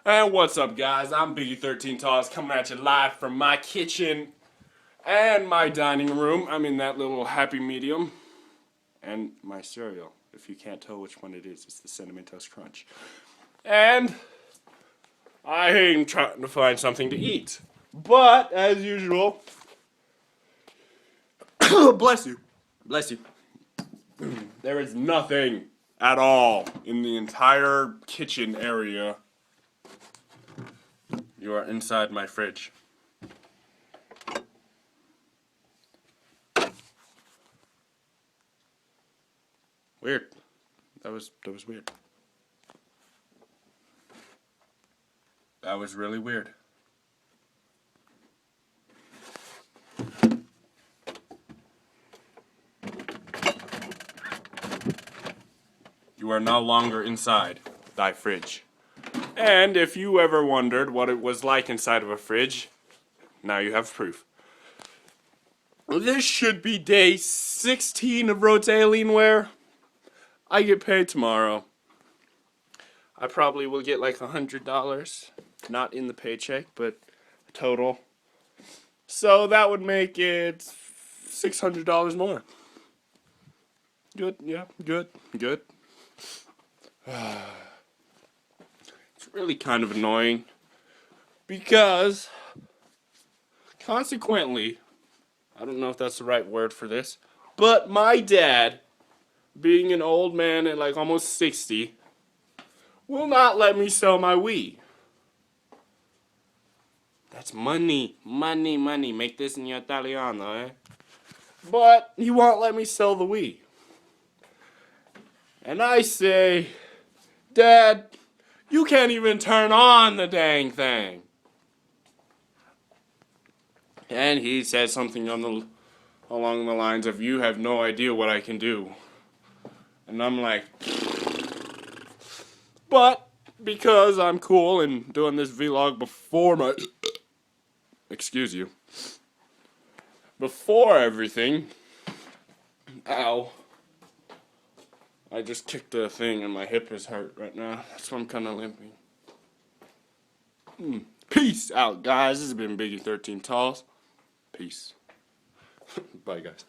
And what's up, guys? I'm Biggie 13 Talls coming at you live from my kitchen and my dining room. I'm in that little happy medium. And my cereal. If you can't tell which one it is, it's the Cinnamon Toast Crunch. And I am trying to find something to eat. But, as usual, bless you. Bless you. There is nothing at all in the entire kitchen area. You are inside my fridge. Weird. That was weird. That was really weird. You are no longer inside thy fridge. And if you ever wondered what it was like inside of a fridge, now you have proof. This should be day 16 of Road to Alienware. I get paid tomorrow. I probably will get like $100. Not in the paycheck, but total. So that would make it $600 more. Good, yeah, good. It's really kind of annoying because consequently, I don't know if that's the right word for this, but my dad, being an old man at like almost 60, will not let me sell my Wii. That's money. Make this in Italiano, eh? But he won't let me sell the Wii. And I say, Dad, you can't even turn on the dang thing. And he says something along the lines of, you have no idea what I can do. And I'm like, but because I'm cool and doing this vlog before my, excuse you, before everything, ow, I just kicked the thing and my hip is hurt right now. That's why I'm kind of limping. Peace out, guys. This has been Biggie 13 Talls. Peace. Bye, guys.